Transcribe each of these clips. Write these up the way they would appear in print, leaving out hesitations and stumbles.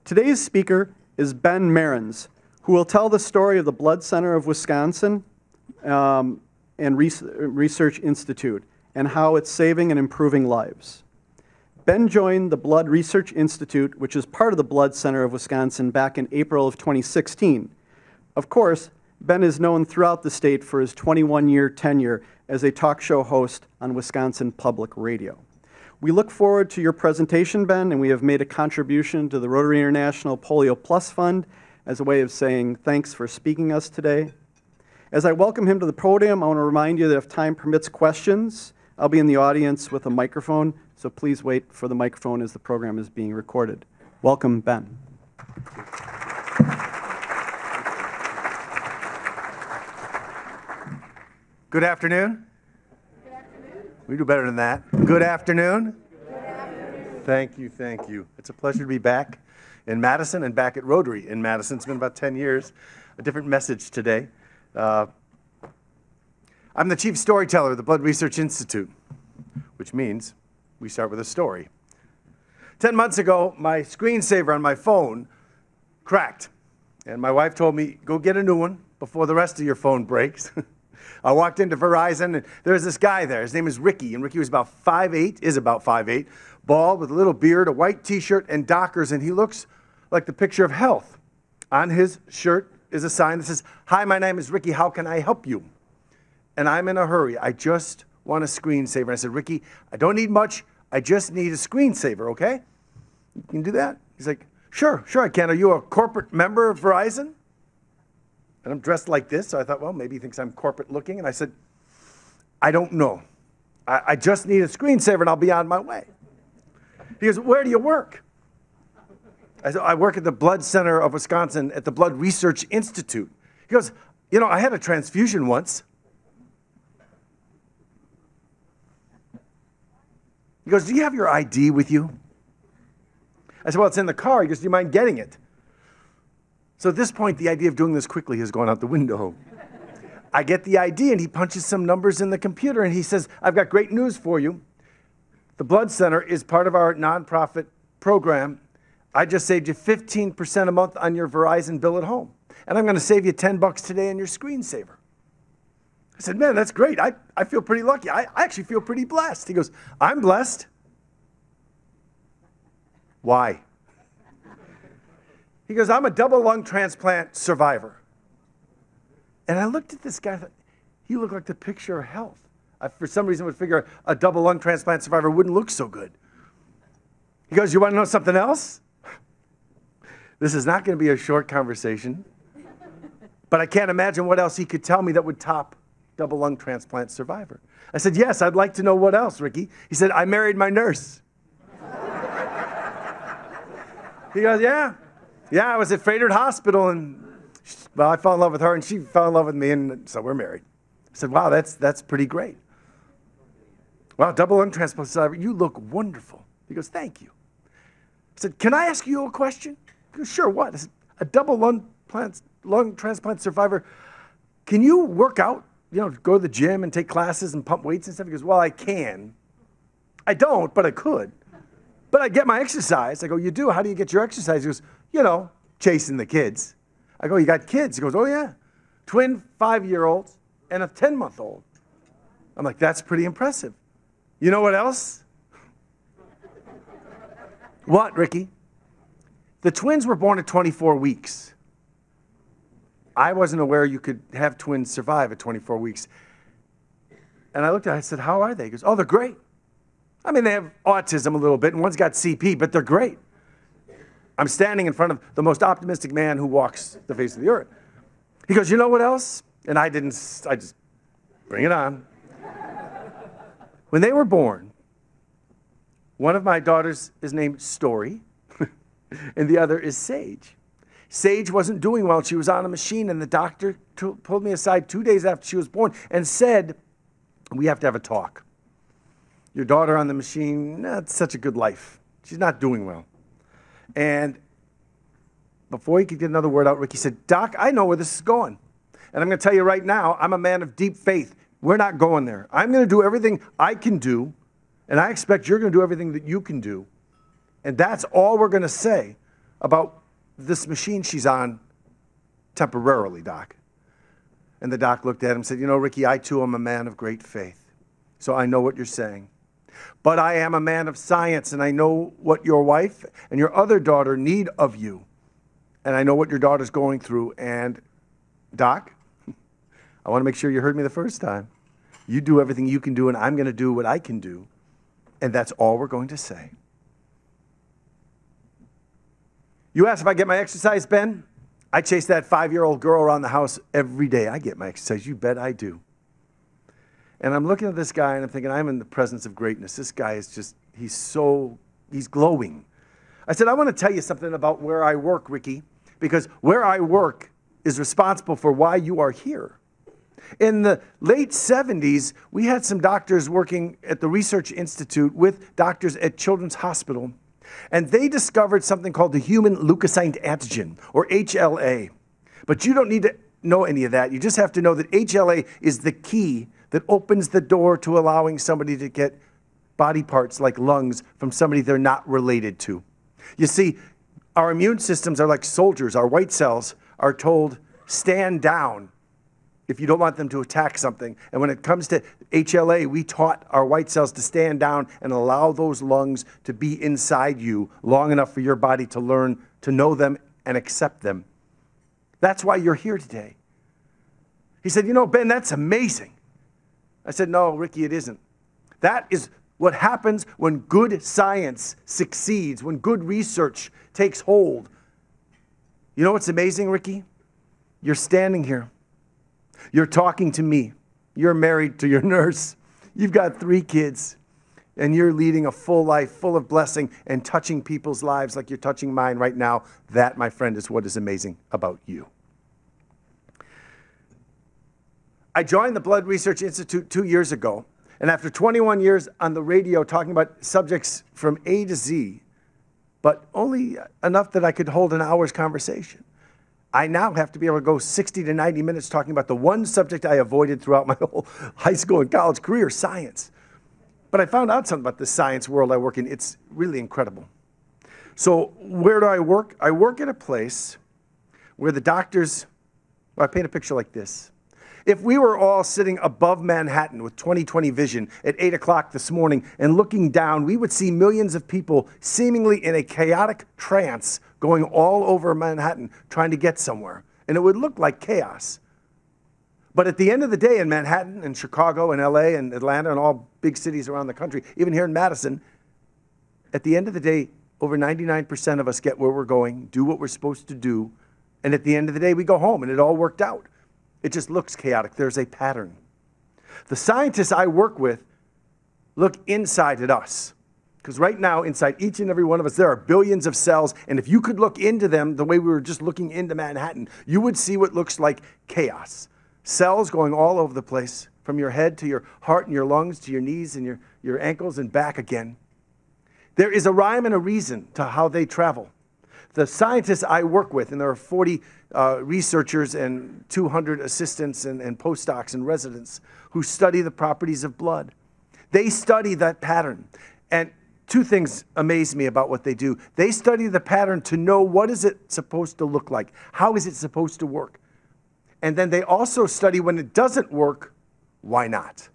Today's speaker is Ben Merens, who will tell the story of the BloodCenter of Wisconsin and Research Institute and how it's saving and improving lives. Ben joined the Blood Research Institute, which is part of the BloodCenter of Wisconsin, back in April of 2016. Of course, Ben is known throughout the state for his 21-year tenure as a talk show host on Wisconsin Public Radio. We look forward to your presentation, Ben, and we have made a contribution to the Rotary International Polio Plus Fund as a way of saying thanks for speaking us today. As I welcome him to the podium, I want to remind you that if time permits questions, I'll be in the audience with a microphone, so please wait for the microphone as the program is being recorded. Welcome, Ben. Good afternoon. Good afternoon. We do better than that. Good afternoon. Good afternoon. Thank you, thank you. It's a pleasure to be back in Madison and back at Rotary in Madison. It's been about 10 years. A different message today. I'm the chief storyteller of the Blood Research Institute, which means we start with a story. 10 months ago, my screensaver on my phone cracked, and my wife told me, go get a new one before the rest of your phone breaks. I walked into Verizon, and there's this guy there. His name is Ricky, and Ricky was about 5'8", is about 5'8", bald with a little beard, a white T-shirt, and Dockers, and he looks like the picture of health. On his shirt is a sign that says, "Hi, my name is Ricky. How can I help you?" And I'm in a hurry. I just want a screensaver. And I said, "Ricky, I don't need much. I just need a screensaver, okay? You can do that?" He's like, sure I can. Are you a corporate member of Verizon?" And I'm dressed like this, so I thought, well, maybe he thinks I'm corporate looking. And I said, "I don't know. I just need a screensaver and I'll be on my way." He goes, "Where do you work?" I said, "I work at the BloodCenter of Wisconsin at the Blood Research Institute." He goes, "You know, I had a transfusion once." He goes, "Do you have your ID with you?" I said, "Well, it's in the car." He goes, "Do you mind getting it?" So at this point, the idea of doing this quickly has gone out the window. I get the ID, and he punches some numbers in the computer, and he says, "I've got great news for you. The BloodCenter is part of our nonprofit program. I just saved you 15% a month on your Verizon bill at home, and I'm going to save you $10 today on your screensaver." I said, "Man, that's great. I feel pretty lucky. I actually feel pretty blessed." He goes, "I'm blessed." "Why?" He goes, "I'm a double lung transplant survivor." And I looked at this guy and thought, he looked like the picture of health. I, for some reason, would figure a double lung transplant survivor wouldn't look so good. He goes, "You want to know something else?" This is not going to be a short conversation, but I can't imagine what else he could tell me that would top double lung transplant survivor. I said, "Yes, I'd like to know what else, Ricky." He said, "I married my nurse." He goes, Yeah, I was at Frederick Hospital, and well, I fell in love with her, and she fell in love with me, and so we're married. I said, "Wow, that's pretty great. Wow, double lung transplant survivor, you look wonderful." He goes, "Thank you." I said, "Can I ask you a question?" He goes, "Sure, what?" I said, "A double lung transplant survivor, can you work out, you know, go to the gym and take classes and pump weights and stuff?" He goes, "Well, I can. I don't, but I could. But I get my exercise." I go, "You do? How do you get your exercise?" He goes, "You know, chasing the kids." I go, "You got kids?" He goes, "Oh, yeah. Twin 5-year-olds and a 10-month-old. I'm like, "That's pretty impressive. You know what else?" "What, Ricky?" "The twins were born at 24 weeks. I wasn't aware you could have twins survive at 24 weeks. And I looked at it, I said, "How are they?" He goes, "Oh, they're great. I mean, they have autism a little bit, and one's got CP, but they're great. I'm standing in front of the most optimistic man who walks the face of the earth." He goes, "You know what else?" And I just, bring it on. "When they were born, one of my daughters is named Story, and the other is Sage. Sage wasn't doing well. She was on a machine, and the doctor pulled me aside 2 days after she was born and said, 'We have to have a talk. Your daughter on the machine, not such a good life. She's not doing well.'" And before he could get another word out, Ricky said, "Doc, I know where this is going. And I'm going to tell you right now, I'm a man of deep faith. We're not going there. I'm going to do everything I can do, and I expect you're going to do everything that you can do. And that's all we're going to say. about this machine she's on temporarily, Doc. And the doc looked at him and said, you know, Ricky, I too am a man of great faith, so I know what you're saying. But I am a man of science, and I know what your wife and your other daughter need of you. And I know what your daughter's going through. And, Doc, I want to make sure you heard me the first time. You do everything you can do, and I'm going to do what I can do. And that's all we're going to say. You asked if I get my exercise, Ben? I chase that 5-year-old girl around the house every day. I get my exercise. You bet I do. And I'm looking at this guy, and I'm thinking, I'm in the presence of greatness. This guy is just, he's glowing. I said, I want to tell you something about where I work, Ricky, because where I work is responsible for why you are here. In the late 70s, we had some doctors working at the Research Institute with doctors at Children's Hospital, and they discovered something called the human leukocyte antigen, or HLA. But you don't need to know any of that. You just have to know that HLA is the key that opens the door to allowing somebody to get body parts like lungs from somebody they're not related to. You see, our immune systems are like soldiers. Our white cells are told, stand down if you don't want them to attack something. And when it comes to HLA, we taught our white cells to stand down and allow those lungs to be inside you long enough for your body to learn to know them and accept them. That's why you're here today. He said, you know, Ben, that's amazing. I said, no, Ricky, it isn't. That is what happens when good science succeeds, when good research takes hold. You know what's amazing, Ricky? You're standing here. You're talking to me. You're married to your nurse. You've got 3 kids. And you're leading a full life, full of blessing and touching people's lives like you're touching mine right now. That, my friend, is what is amazing about you. I joined the Blood Research Institute 2 years ago. And after 21 years on the radio talking about subjects from A to Z, but only enough that I could hold an hour's conversation, I now have to be able to go 60 to 90 minutes talking about the one subject I avoided throughout my whole high school and college career, science. But I found out something about the science world I work in. It's really incredible. So where do I work? I work at a place where the doctors, well, I paint a picture like this. If we were all sitting above Manhattan with 20/20 vision at 8 o'clock this morning and looking down, we would see millions of people seemingly in a chaotic trance going all over Manhattan trying to get somewhere. And it would look like chaos. But at the end of the day in Manhattan and Chicago and LA and Atlanta and all big cities around the country, even here in Madison, at the end of the day, over 99% of us get where we're going, do what we're supposed to do, and at the end of the day, we go home and it all worked out. It just looks chaotic. There's a pattern. The scientists I work with look inside at us. Because right now, inside each and every one of us, there are billions of cells, and if you could look into them the way we were just looking into Manhattan, you would see what looks like chaos. Cells going all over the place, from your head to your heart and your lungs to your knees and your ankles and back again. There is a rhyme and a reason to how they travel. The scientists I work with, and there are 40 researchers and 200 assistants and postdocs and residents who study the properties of blood. They study that pattern. And 2 things amaze me about what they do. They study the pattern to know what is it supposed to look like. How is it supposed to work? And then they also study when it doesn't work, why not?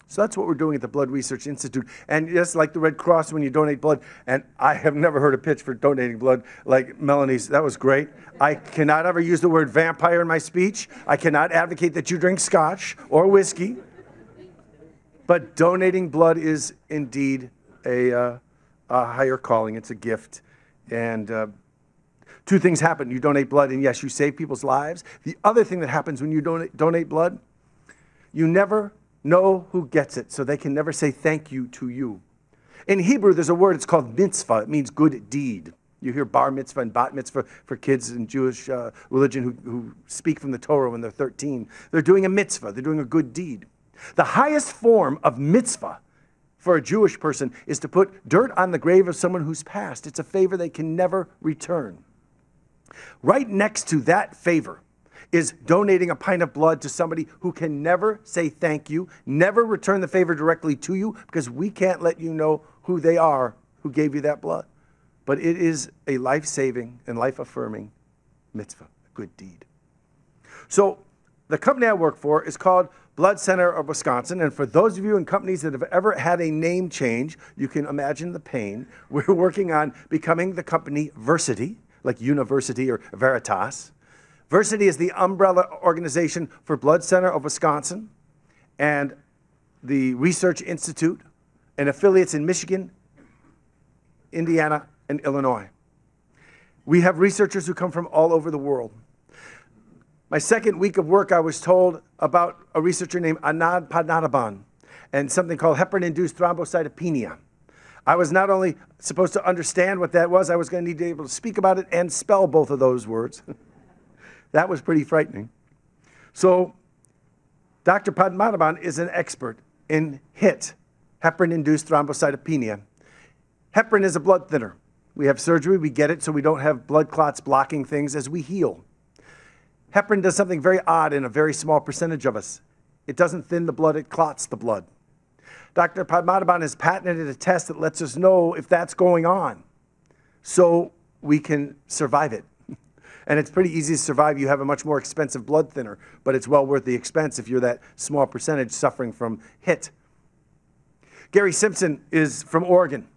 So that's what we're doing at the Blood Research Institute. And just like the Red Cross when you donate blood, and I have never heard a pitch for donating blood like Melanie's. That was great. I cannot ever use the word vampire in my speech. I cannot advocate that you drink scotch or whiskey. But donating blood is indeed a higher calling. It's a gift. And 2 things happen. You donate blood, and yes, you save people's lives. The other thing that happens when you donate blood, you never know who gets it, so they can never say thank you to you. In Hebrew, there's a word, it's called mitzvah. It means good deed. You hear bar mitzvah and bat mitzvah for kids in Jewish religion who speak from the Torah when they're 13. They're doing a mitzvah. They're doing a good deed. The highest form of mitzvah for a Jewish person is to put dirt on the grave of someone who's passed. It's a favor they can never return. Right next to that favor is donating a pint of blood to somebody who can never say thank you, never return the favor directly to you, because we can't let you know who they are who gave you that blood. but it is a life-saving and life-affirming mitzvah, a good deed. So the company I work for is called BloodCenter of Wisconsin, and for those of you in companies that have ever had a name change, you can imagine the pain. We're working on becoming the company Versity, like University or Veritas. Versity is the umbrella organization for BloodCenter of Wisconsin and the Research Institute and affiliates in Michigan, Indiana, and Illinois. We have researchers who come from all over the world. My second week of work, I was told about a researcher named Anand Padmanabhan and something called heparin-induced thrombocytopenia. I was not only supposed to understand what that was, I was going to need to be able to speak about it and spell both of those words. That was pretty frightening. So Dr. Padmanabhan is an expert in HIT, heparin-induced thrombocytopenia. Heparin is a blood thinner. We have surgery, we get it so we don't have blood clots blocking things as we heal. Heparin does something very odd in a very small percentage of us. It doesn't thin the blood, it clots the blood. Dr. Padmanabhan has patented a test that lets us know if that's going on so we can survive it. And it's pretty easy to survive. You have a much more expensive blood thinner, but it's well worth the expense if you're that small percentage suffering from HIT. Gary Simpson is from Oregon,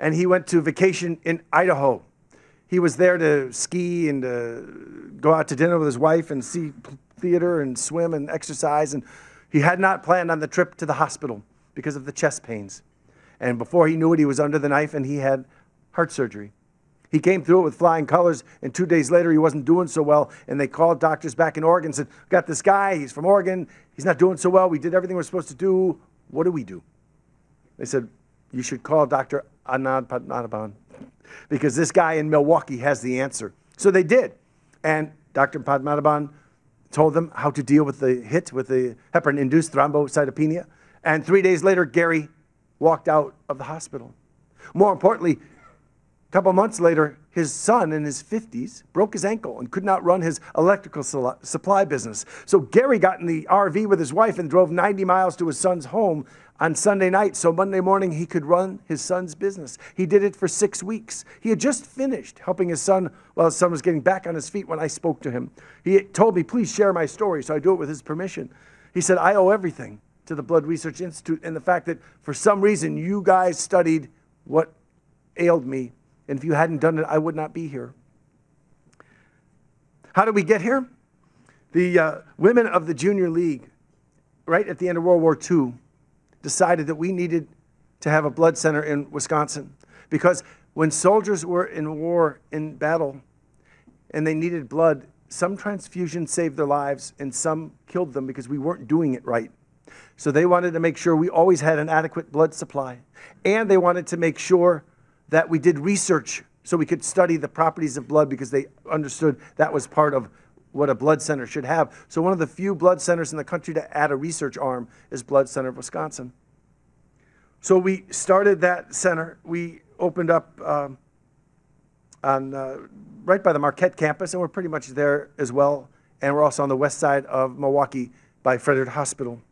and he went to vacation in Idaho. He was there to ski and to go out to dinner with his wife and see theater and swim and exercise. And he had not planned on the trip to the hospital because of the chest pains. And before he knew it, he was under the knife and he had heart surgery. He came through it with flying colors, and 2 days later, he wasn't doing so well. And they called doctors back in Oregon and said, got this guy, he's from Oregon, he's not doing so well. We did everything we're supposed to do. What do we do? They said, you should call Dr. Anand Padmanabhan, because this guy in Milwaukee has the answer. So they did. And Dr. Padmanabhan told them how to deal with the HIT, with the heparin-induced thrombocytopenia. And 3 days later, Gary walked out of the hospital. More importantly, a couple months later, his son in his 50s broke his ankle and could not run his electrical supply business. So Gary got in the RV with his wife and drove 90 miles to his son's home on Sunday night, so Monday morning he could run his son's business. He did it for 6 weeks. He had just finished helping his son while his son was getting back on his feet when I spoke to him. He told me, please share my story, so I do it with his permission. He said, I owe everything to the Blood Research Institute and the fact that for some reason you guys studied what ailed me, and if you hadn't done it, I would not be here. How did we get here? The women of the Junior League, right at the end of World War II, decided that we needed to have a blood center in Wisconsin because when soldiers were in war, in battle, and they needed blood, some transfusions saved their lives and some killed them because we weren't doing it right. So they wanted to make sure we always had an adequate blood supply. And they wanted to make sure that we did research so we could study the properties of blood because they understood that was part of what a blood center should have. So one of the few blood centers in the country to add a research arm is BloodCenter of Wisconsin. So we started that center. We opened up right by the Marquette campus, and we're pretty much there as well. And we're also on the west side of Milwaukee by Frederick Hospital.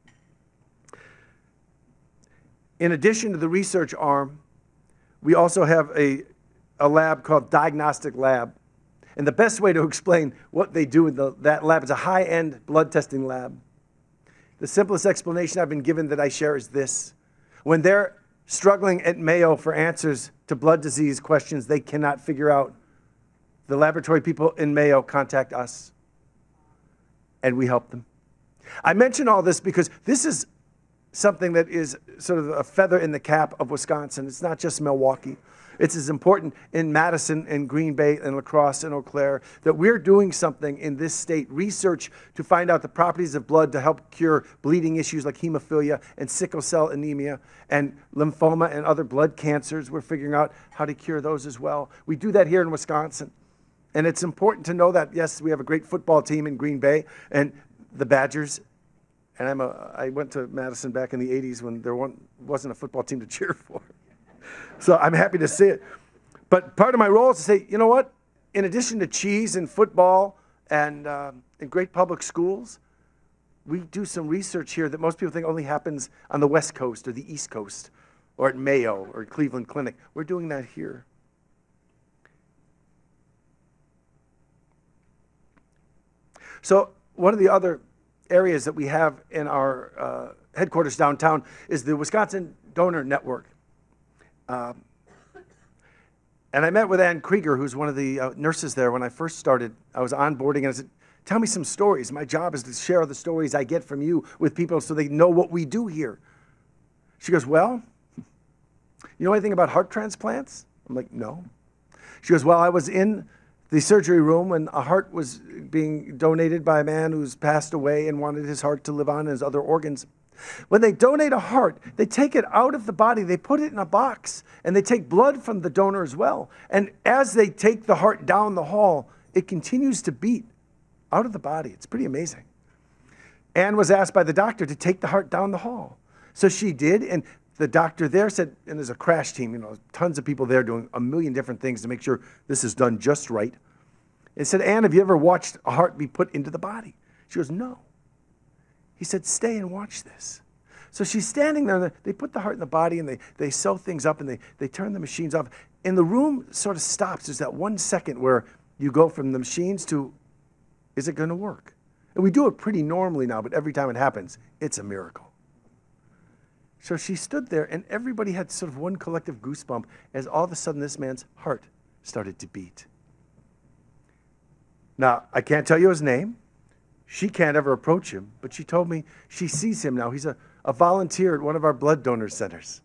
In addition to the research arm, we also have a lab called Diagnostic Lab. And the best way to explain what they do in that lab is a high-end blood testing lab. The simplest explanation I've been given that I share is this. When they're struggling at Mayo for answers to blood disease questions they cannot figure out, the laboratory people in Mayo contact us, and we help them. I mention all this because this is something that is sort of a feather in the cap of Wisconsin. It's not just Milwaukee. It's as important in Madison and Green Bay and La Crosse and Eau Claire that we're doing something in this state, research to find out the properties of blood to help cure bleeding issues like hemophilia and sickle cell anemia and lymphoma and other blood cancers. We're figuring out how to cure those as well. We do that here in Wisconsin. And it's important to know that, yes, we have a great football team in Green Bay and the Badgers. And I went to Madison back in the 80s when there wasn't a football team to cheer for. So I'm happy to see it. But part of my role is to say, you know what? In addition to cheese and football and great public schools, we do some research here that most people think only happens on the West Coast or the East Coast or at Mayo or Cleveland Clinic. We're doing that here. So one of the other areas that we have in our headquarters downtown is the Wisconsin Donor Network. And I met with Ann Krieger, who's one of the nurses there when I first started. I was onboarding, and I said, tell me some stories. My job is to share the stories I get from you with people so they know what we do here. She goes, well, you know anything about heart transplants? I'm like, no. She goes, well, I was in the surgery room when a heart was being donated by a man who's passed away and wanted his heart to live on and his other organs. When they donate a heart, they take it out of the body, they put it in a box, and they take blood from the donor as well. And as they take the heart down the hall, it continues to beat out of the body. It's pretty amazing. Anne was asked by the doctor to take the heart down the hall. So she did, and the doctor there said, and there's a crash team, you know, tons of people there doing a million different things to make sure this is done just right. And said, Anne, have you ever watched a heart be put into the body? She goes, no. He said, stay and watch this. So she's standing there, and they put the heart in the body, and they sew things up, and they turn the machines off. And the room sort of stops. There's that 1 second where you go from the machines to, is it going to work? And we do it pretty normally now, but every time it happens, it's a miracle. So she stood there, and everybody had sort of one collective goosebump as all of a sudden this man's heart started to beat. Now, I can't tell you his name. She can't ever approach him, but she told me she sees him now. He's a volunteer at one of our blood donor centers.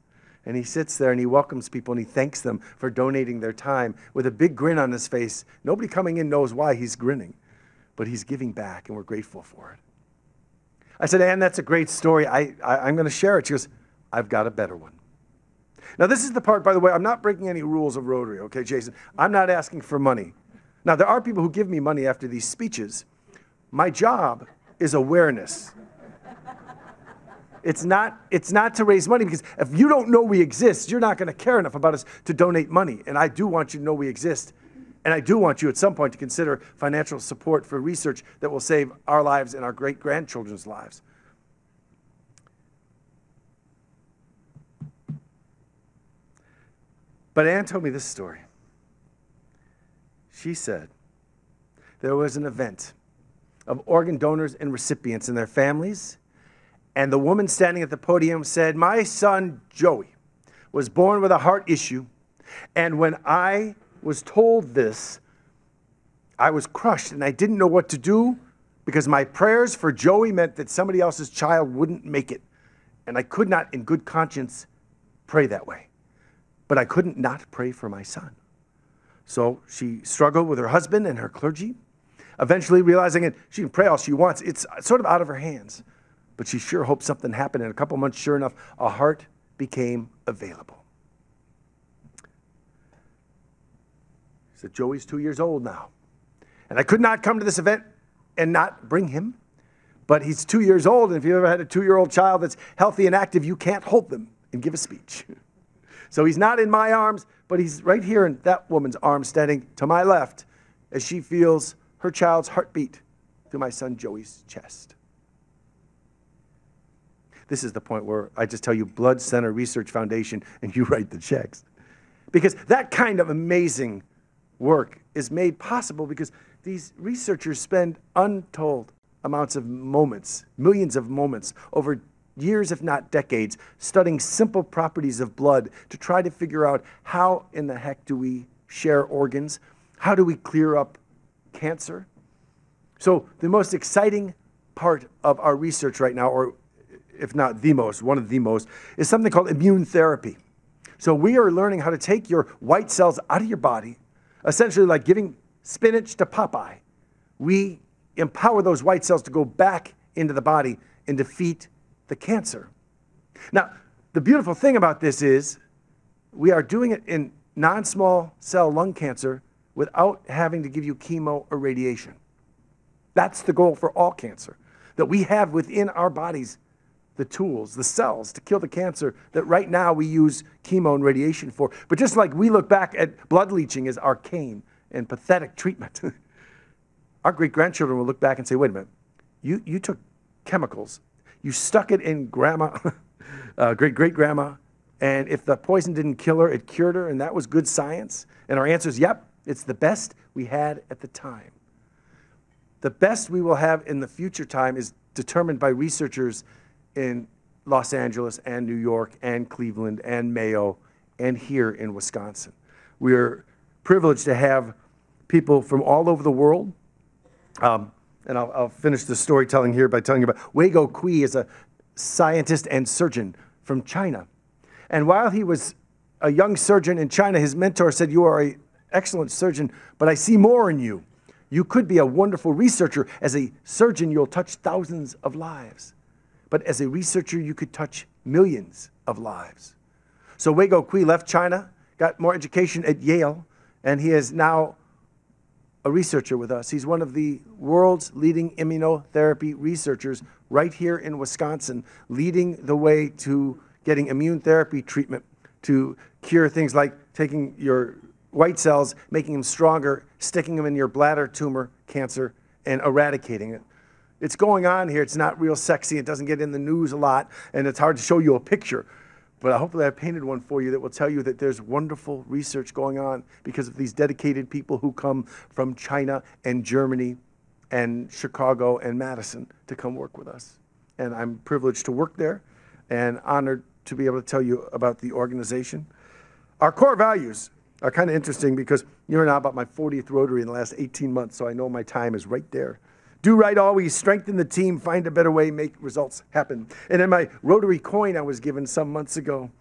And he sits there and he welcomes people and he thanks them for donating their time with a big grin on his face. Nobody coming in knows why he's grinning, but he's giving back and we're grateful for it. I said, Ann, that's a great story. I'm going to share it. She goes, I've got a better one. Now, this is the part, by the way, I'm not breaking any rules of Rotary, okay, Jason? I'm not asking for money. Now, there are people who give me money after these speeches. My job is awareness. It's not to raise money, because if you don't know we exist, you're not going to care enough about us to donate money. And I do want you to know we exist. And I do want you at some point to consider financial support for research that will save our lives and our great-grandchildren's lives. But Ann told me this story. She said there was an event of organ donors and recipients and their families, and the woman standing at the podium said, my son Joey was born with a heart issue, and when I was told this, I was crushed and I didn't know what to do, because my prayers for Joey meant that somebody else's child wouldn't make it, and I could not in good conscience pray that way. But I couldn't not pray for my son. So she struggled with her husband and her clergy, eventually realizing that she can pray all she wants. It's sort of out of her hands. But she sure hoped something happened. In a couple months, sure enough, a heart became available. She said, Joey's 2 years old now. And I could not come to this event and not bring him. But he's 2 years old, and if you've ever had a 2-year-old child that's healthy and active, you can't hold them and give a speech. So he's not in my arms, but he's right here in that woman's arms, standing to my left, as she feels her child's heartbeat through my son Joey's chest. This is the point where I just tell you BloodCenter Research Foundation, and you write the checks. Because that kind of amazing work is made possible because these researchers spend untold amounts of moments, millions of moments, over years, if not decades, studying simple properties of blood to try to figure out how in the heck do we share organs? How do we clear up cancer? So the most exciting part of our research right now, or if not the most, one of the most, is something called immune therapy. So we are learning how to take your white cells out of your body, essentially like giving spinach to Popeye. We empower those white cells to go back into the body and defeat the cancer. Now, the beautiful thing about this is we are doing it in non-small cell lung cancer without having to give you chemo or radiation. That's the goal for all cancer, that we have within our bodies the tools, the cells to kill the cancer that right now we use chemo and radiation for. But just like we look back at blood leaching as arcane and pathetic treatment, our great-grandchildren will look back and say, wait a minute, you took chemicals, you stuck it in grandma, great-great-grandma, and if the poison didn't kill her, it cured her, and that was good science? And our answer is, yep, it's the best we had at the time. The best we will have in the future time is determined by researchers in Los Angeles and New York and Cleveland and Mayo and here in Wisconsin. We are privileged to have people from all over the world. And I'll finish the storytelling here by telling you about Weigo Kui is a scientist and surgeon from China. And while he was a young surgeon in China, his mentor said, "You are an excellent surgeon, but I see more in you. You could be a wonderful researcher. As a surgeon, you'll touch thousands of lives. But as a researcher, you could touch millions of lives." So Weigo Kui left China, got more education at Yale, and he is now a researcher with us. He's one of the world's leading immunotherapy researchers right here in Wisconsin, leading the way to getting immune therapy treatment to cure things like taking your white cells, making them stronger, sticking them in your bladder tumor cancer, and eradicating it. It's going on here. It's not real sexy. It doesn't get in the news a lot, and it's hard to show you a picture. But hopefully I painted one for you that will tell you that there's wonderful research going on because of these dedicated people who come from China and Germany and Chicago and Madison to come work with us. And I'm privileged to work there and honored to be able to tell you about the organization. Our core values are kind of interesting because you're now about my 40th Rotary in the last 18 months, so I know my time is right there. Do right always, strengthen the team, find a better way, make results happen. And in my Rotary coin I was given some months ago,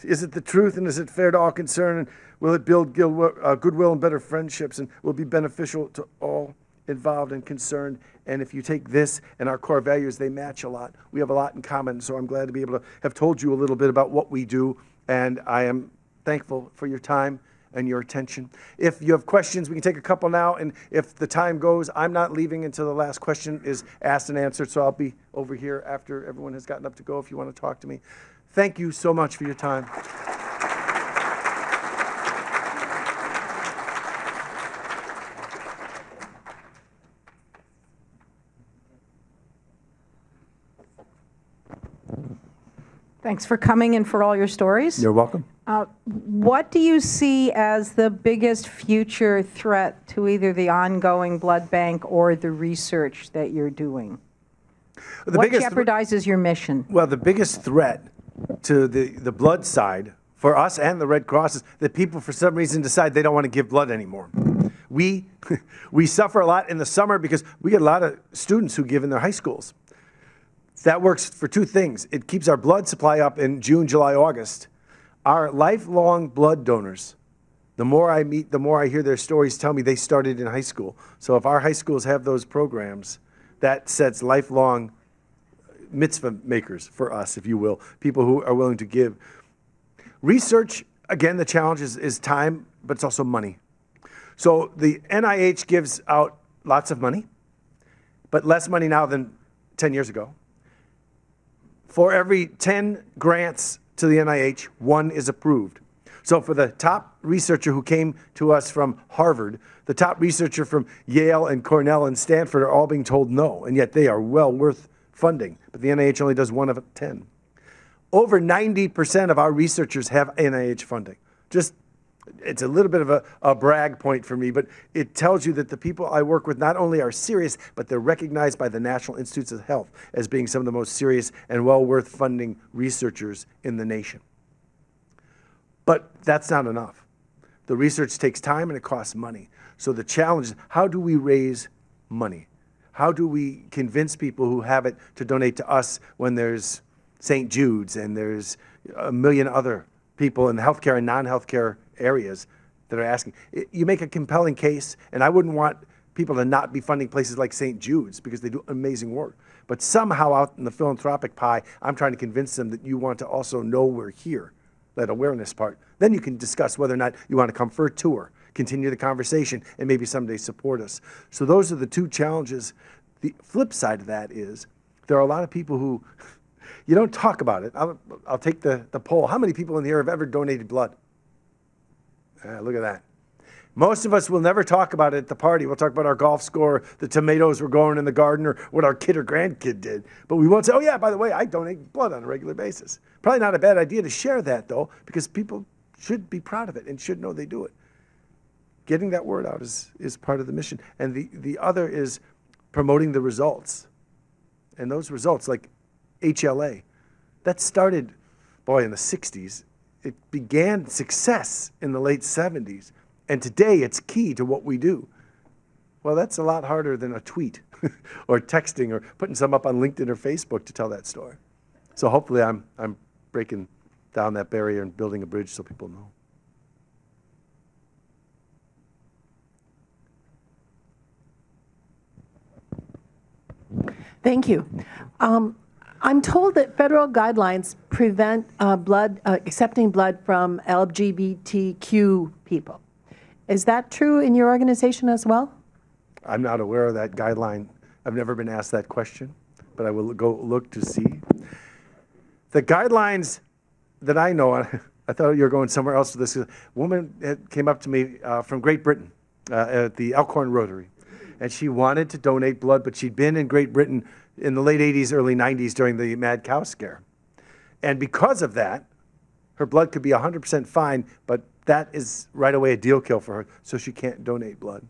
is it the truth and is it fair to all concerned? And will it build goodwill and better friendships and will be beneficial to all involved and concerned? And if you take this and our core values, they match a lot. We have a lot in common, so I'm glad to be able to have told you a little bit about what we do, and I am thankful for your time and your attention. If you have questions, we can take a couple now, and if the time goes, I'm not leaving until the last question is asked and answered, so I'll be over here after everyone has gotten up to go if you want to talk to me. Thank you so much for your time. Thanks for coming and for all your stories. You're welcome. What do you see as the biggest future threat to either the ongoing blood bank or the research that you're doing? What jeopardizes your mission? Well, the biggest threat to the blood side for us and the Red Cross is that people for some reason decide they don't want to give blood anymore. We suffer a lot in the summer because we get a lot of students who give in their high schools. That works for two things. It keeps our blood supply up in June, July, August. Our lifelong blood donors, the more I meet, the more I hear their stories tell me they started in high school. So if our high schools have those programs, that sets lifelong mitzvah makers for us, if you will, people who are willing to give. Research, again, the challenge is time, but it's also money. So the NIH gives out lots of money, but less money now than 10 years ago. For every 10 grants to the NIH, 1 is approved. So for the top researcher who came to us from Harvard, the top researcher from Yale and Cornell and Stanford are all being told no, and yet they are well worth funding. But the NIH only does 1 of 10. Over 90% of our researchers have NIH funding. It's a little bit of a brag point for me, but it tells you that the people I work with not only are serious, but they're recognized by the National Institutes of Health as being some of the most serious and well worth funding researchers in the nation. But that's not enough. The research takes time and it costs money. So the challenge is, how do we raise money? How do we convince people who have it to donate to us when there's St. Jude's and there's a million other people in healthcare and non-healthcare areas that are asking? You make a compelling case, and I wouldn't want people to not be funding places like St. Jude's because they do amazing work. But somehow out in the philanthropic pie, I'm trying to convince them that you want to also know we're here, that awareness part. Then you can discuss whether or not you want to come for a tour, continue the conversation, and maybe someday support us. So those are the two challenges. The flip side of that is there are a lot of people who, you don't talk about it. I'll take the poll. How many people in here have ever donated blood? Look at that. Most of us will never talk about it at the party. We'll talk about our golf score, the tomatoes we're growing in the garden, or what our kid or grandkid did. But we won't say, oh yeah, by the way, I donate blood on a regular basis. Probably not a bad idea to share that, though, because people should be proud of it and should know they do it. Getting that word out is part of the mission. And the other is promoting the results. And those results, like HLA, that started, boy, in the 60s. It began success in the late 70s. And today it's key to what we do. Well, that's a lot harder than a tweet or texting or putting some up on LinkedIn or Facebook to tell that story. So hopefully I'm breaking down that barrier and building a bridge so people know. Thank you. I'm told that federal guidelines prevent accepting blood from LGBTQ people. Is that true in your organization as well? I'm not aware of that guideline. I've never been asked that question, but I will go look to see. The guidelines that I know, I thought you were going somewhere else with this. A woman came up to me from Great Britain at the Elkhorn Rotary, and she wanted to donate blood, but she'd been in Great Britain in the late 80s, early 90s during the mad cow scare. And because of that, her blood could be 100% fine, but that is right away a deal kill for her, so she can't donate blood.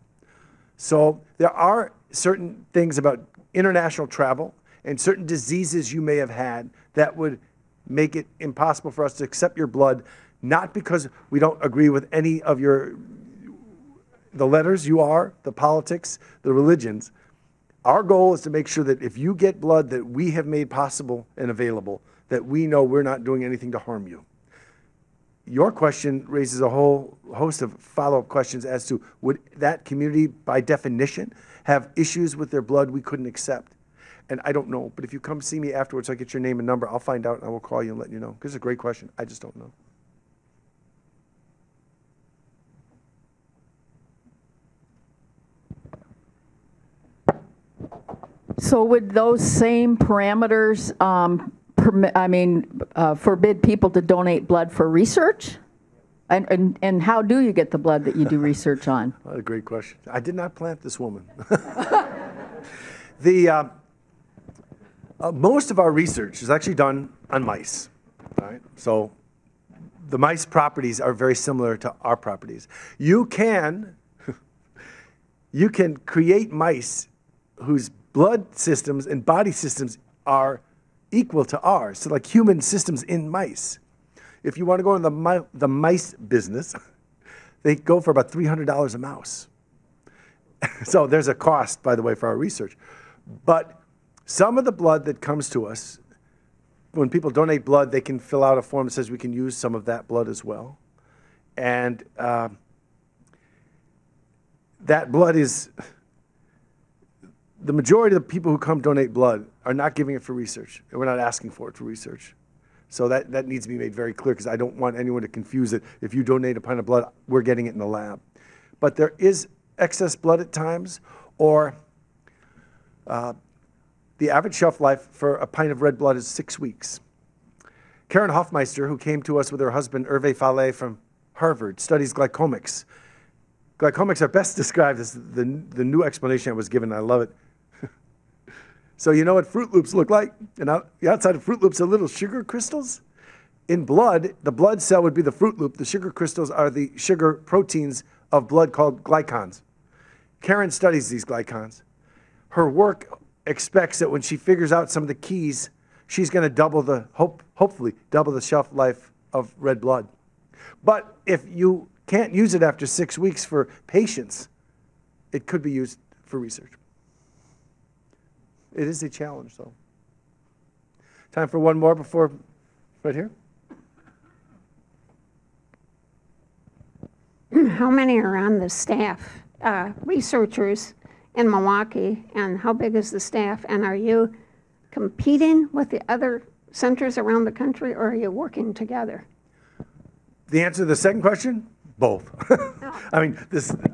So there are certain things about international travel and certain diseases you may have had that would make it impossible for us to accept your blood, not because we don't agree with any of the letters you are, the politics, the religions. Our goal is to make sure that if you get blood that we have made possible and available, that we know we're not doing anything to harm you. Your question raises a whole host of follow-up questions as to would that community, by definition, have issues with their blood we couldn't accept? And I don't know, but if you come see me afterwards, I get your name and number, I'll find out and I will call you and let you know. Because it's a great question. I just don't know. So would those same parameters forbid people to donate blood for research? And how do you get the blood that you do research on? What a great question. I did not plant this woman. Most of our research is actually done on mice. All right? So the mice properties are very similar to our properties. You can create mice whose blood systems and body systems are equal to ours, so like human systems in mice. If you want to go in the mice business, they go for about $300 a mouse. So there's a cost, by the way, for our research. But some of the blood that comes to us, when people donate blood, they can fill out a form that says we can use some of that blood as well. And that blood is, the majority of the people who come donate blood are not giving it for research. And we're not asking for it for research. So that needs to be made very clear because I don't want anyone to confuse it. If you donate a pint of blood, we're getting it in the lab. But there is excess blood at times, or the average shelf life for a pint of red blood is 6 weeks. Karen Hoffmeister, who came to us with her husband, Hervé Fallet from Harvard, studies glycomics. Glycomics are best described as the new explanation I was given. I love it. So you know what Fruit Loops look like? And the outside of Fruit Loops are little sugar crystals. In blood, the blood cell would be the Fruit Loop. The sugar crystals are the sugar proteins of blood called glycans. Karen studies these glycans. Her work expects that when she figures out some of the keys, she's going to hopefully double the shelf life of red blood. But if you can't use it after 6 weeks for patients, it could be used for research. It is a challenge, though. Time for one more before, right here. How many are on the staff, researchers in Milwaukee, and how big is the staff? And are you competing with the other centers around the country, or are you working together? The answer to the second question, both. I mean,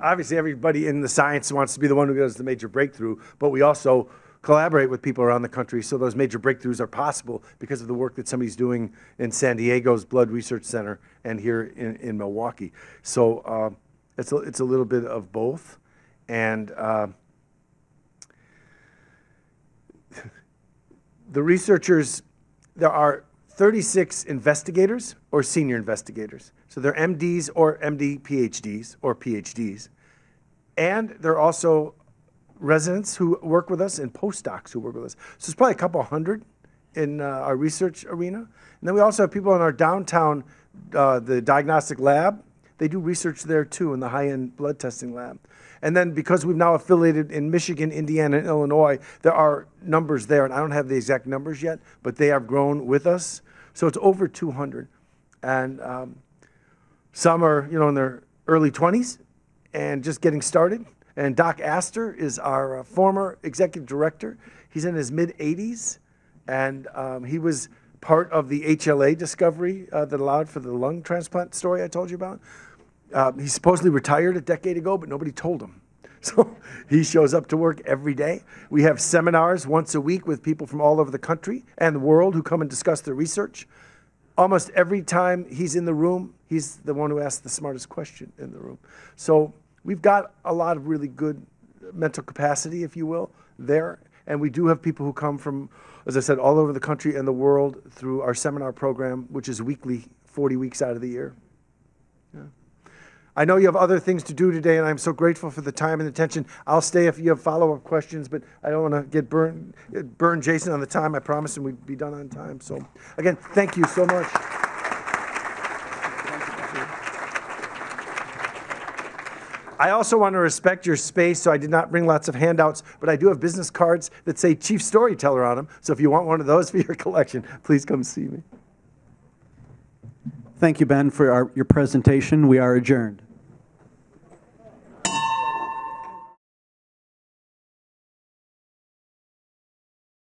obviously everybody in the science wants to be the one who does the major breakthrough, but we also collaborate with people around the country so those major breakthroughs are possible because of the work that somebody's doing in San Diego's Blood Research Center and here in Milwaukee. So it's a little bit of both. And the researchers, there are 36 investigators or senior investigators. So they're MDs or MD PhDs or PhDs. And they're also residents who work with us and postdocs who work with us. So it's probably a couple hundred in our research arena. And then we also have people in our downtown, the diagnostic lab. They do research there too in the high-end blood testing lab. And then because we've now affiliated in Michigan, Indiana, and Illinois, there are numbers there, and I don't have the exact numbers yet, but they have grown with us. So it's over 200. And some are, in their early 20s and just getting started. And Doc Astor is our former executive director. He's in his mid-80s, and he was part of the HLA discovery that allowed for the lung transplant story I told you about. He supposedly retired a decade ago, but nobody told him. So he shows up to work every day. We have seminars once a week with people from all over the country and the world who come and discuss their research. Almost every time he's in the room, he's the one who asks the smartest question in the room. So we've got a lot of really good mental capacity, if you will, there. And we do have people who come from, as I said, all over the country and the world through our seminar program, which is weekly, 40 weeks out of the year. Yeah. I know you have other things to do today, and I'm so grateful for the time and attention. I'll stay if you have follow-up questions, but I don't want to burn Jason on the time. I promised him we'd be done on time. So, again, thank you so much. I also want to respect your space, so I did not bring lots of handouts, but I do have business cards that say Chief Storyteller on them. So if you want one of those for your collection, please come see me. Thank you, Ben, for your presentation. We are adjourned.